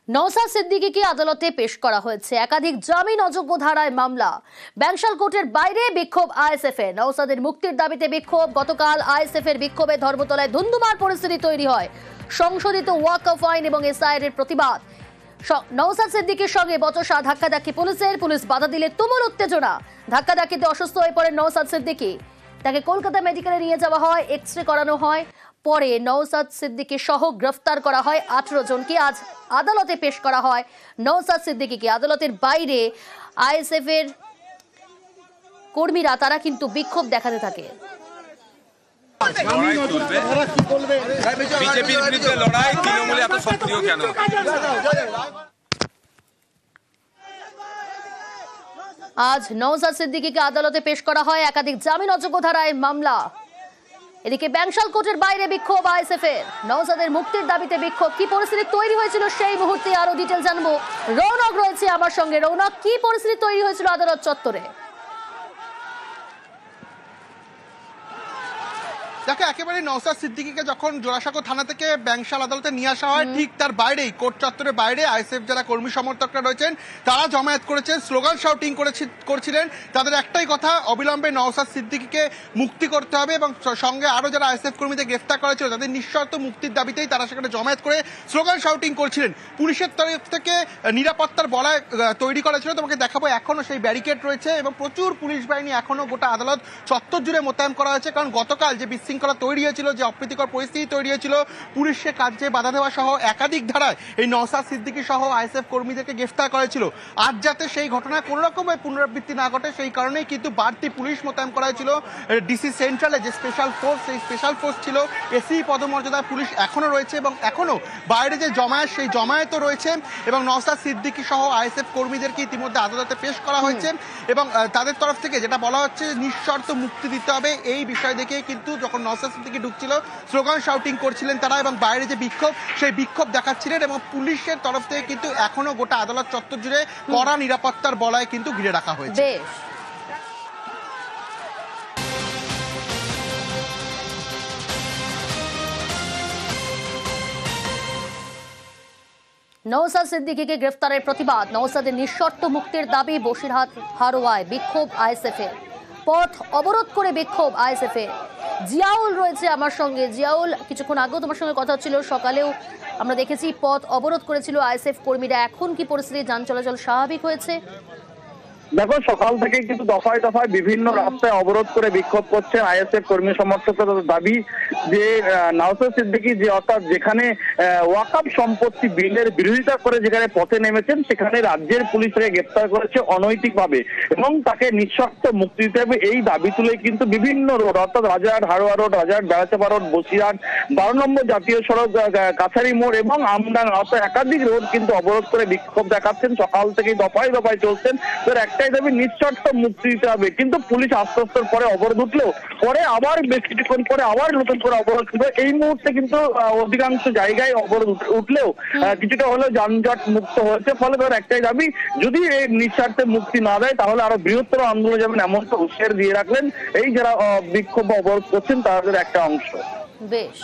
নওশাদ সিদ্দিকীকে আদালতে পেশ করা হয়েছে। একাধিক জামিন অযোগ্য ধারায় মামলা। ব্যাংশাল কোর্টের বাইরে বিক্ষোভ আইএসএফ এর। নওশাদের মুক্তির দাবিতে বিক্ষোভ। গতকাল আইএসএফ এর বিক্ষোভে ধর্মতলায় ধুন্ধুমার পরিস্থিতি তৈরি হয়। সংশোধিত ওয়াকফ আইন এবং এসআইআর এর প্রতিবাদ। নওশাদ সিদ্দিকীর সঙ্গে বচসা, ধাক্কাধাক্কি পুলিশের। পুলিশ বাধা দিলে তুমুল উত্তেজনা। ধাক্কাধাক্কিতে অসুস্থ হয়ে পড়েন নওশাদ সিদ্দিকী। তাকে কলকাতা মেডিকেলে নিয়ে যাওয়া হয়, এক্সরে করানো হয়। পরে নওশাদ সিদ্দিকী সহ গ্রেফতার করা হয় 18 জনকে। আজ আদালতে পেশ করা হয় নওশাদ সিদ্দিকীকে। আদালতের বাইরে আইএসএফ এর কর্মীরা তারা কিন্তু বিক্ষোভ দেখাতে থাকে। আজ নওশাদ সিদ্দিকীকে আদালতে পেশ করা হয়। একাধিক জামিন অযোগ্য ধারায় মামলা। এদিকে ব্যাংশাল কোর্টের বাইরে বিক্ষোভ আইএসএফ এর। নওশাদের মুক্তির দাবিতে বিক্ষোভ। কি পরিস্থিতি তৈরি হয়েছিল সেই মুহূর্তে আরো ডিটেল জানবো। রৌনক রয়েছে আমার সঙ্গে। রৌনক, কি পরিস্থিতি তৈরি হয়েছিল আদালত চত্বরে? দেখো, একেবারে নওশাদ সিদ্দিকীকে যখন জোড়াসাঁকো থানা থেকে ব্যাংশাল আদালতে নিয়ে আসা হয়, ঠিক তার বাইরেই কোর্ট চত্বরের বাইরে আইএসএফ যারা কর্মী সমর্থকরা রয়েছেন তারা জমায়েত করেছেন, স্লোগান শাউটিং করছিলেন। তাদের একটাই কথা, অবিলম্বে নওশাদ সিদ্দিকীকে মুক্তি করতে হবে এবং সঙ্গে আরো যারা আইএসএফ কর্মীদের গ্রেফতার করা ছিল তাদের নিঃশর্ত মুক্তির দাবিতেই তারা সেখানে জমায়েত করে স্লোগান শাউটিং করছিলেন। পুলিশের তরফ থেকে নিরাপত্তার বলয় তৈরি করা ছিল। তোমাকে দেখাবো, এখনো সেই ব্যারিকেড রয়েছে এবং প্রচুর পুলিশ বাহিনী এখনো গোটা আদালত চত্বর জুড়ে মোতায়েন করা হয়েছে। কারণ গতকাল যে বিশৃঙ্খলা তৈরি হয়েছিল, যে অপ্রীতিকর পরিস্থিতি তৈরি হয়েছিল, পুলিশের কাজে বাধা দেওয়া সহ একাধিক ধারায় এই নওশাদ সিদ্দিকী সহ আইএসএফ কর্মীদেরকে গ্রেফতার করা ছিল। আজ যাতে সেই ঘটনা কোনো রকমের পুনরাবৃত্তি না ঘটে সেই কারণেই কিন্তু বাড়তি পুলিশ মোতায়েন করা হয়েছিল। ডিসি সেন্ট্রালে যে স্পেশাল ফোর্স, সেই স্পেশাল ফোর্স ছিল। এসি পদমর্যাদার পুলিশ এখনো রয়েছে এবং এখনো বাইরে যে জমায়েত, সেই জমায়েতও রয়েছে এবং নওশাদ সিদ্দিকী সহ আইএসএফ কর্মীদেরকে ইতিমধ্যে আদালতে পেশ করা হয়েছে এবং তাদের তরফ থেকে যেটা বলা হচ্ছে নিঃশর্ত মুক্তি দিতে হবে। এই বিষয় দেখে কিন্তু যখন নওশাদ সিদ্দিকী ঢুকছিল স্লোগান শাউটিং করছিলেন তারা এবং বাইরে যে বিক্ষোভ, সেই বিক্ষোভ দেখাচ্ছিলেন এবং পুলিশের তরফ থেকে কিন্তু এখনো গোটা আদালত চত্বর জুড়ে কড়া নিরাপত্তার বলয় কিন্তু ঘিরে রাখা হয়েছে। নওশাদ সিদ্দিকীকে গ্রেফতারের প্রতিবাদ। নওশাদের নিঃশর্ত মুক্তির দাবি। বসিরহাট হারোয়ায় বিক্ষোভ আইএসএফ এর। পথ অবরোধ করে বিক্ষোভ আইএসএফ এর। জিয়াউল রয়েছে আমার সঙ্গে। জিয়াউল, কিছুক্ষণ আগেও তোমার সঙ্গে কথা হচ্ছিল, সকালেও আমরা দেখেছি পথ অবরোধ করেছিল আইএসএফ কর্মীরা। এখন কি পরিস্থিতি? যান চলাচল স্বাভাবিক হয়েছে? দেখো, সকাল থেকে কিন্তু দফায় দফায় বিভিন্ন রাস্তায় অবরোধ করে বিক্ষোভ করছে আইএসএফ কর্মী সমর্থকদের দাবি যে নওশাদ সিদ্দিকী যে অর্থাৎ যেখানে ওয়াকফ সম্পত্তি বিলের বিরোধিতা করে যেখানে পথে নেমেছেন সেখানে রাজ্যের পুলিশকে গ্রেপ্তার করেছে অনৈতিকভাবে এবং তাকে নিঃশর্ত মুক্তি দিতে হবে। এই দাবি তুলে কিন্তু বিভিন্ন রোড অর্থাৎ রাজারহাট হারোয়া রোড, রাজারহাট বেড়াচাপা রোড, বসিরহাট 12 নম্বর জাতীয় সড়ক, কাছারি মোড় এবং আমডাঙ্গা অর্থাৎ একাধিক রোড কিন্তু অবরোধ করে বিক্ষোভ দেখাচ্ছেন। সকাল থেকেই দফায় দফায় চলছেন। একটাই দাবি, নিঃশর্ত মুক্তি দিতে হবে। কিন্তু পুলিশ আশ্বস্তর পরে অবরোধ উঠলেও পরে আবার বেশ কিছুক্ষণ পরে আবার নতুন করে অবরোধ ছিল। এই মুহূর্তে কিন্তু অধিকাংশ জায়গায় অবরোধ উঠলেও কিছুটা হলেও যানজট মুক্ত হয়েছে। ফলে ধর একটাই দাবি, যদি এই নিঃস্বার্থে মুক্তি না দেয় তাহলে আরো বৃহত্তর আন্দোলন যাবেন এমনটা হুঁশিয়ার দিয়ে রাখলেন এই যারা বিক্ষোভ অবরোধ করছেন তাদের একটা অংশ। বেশ।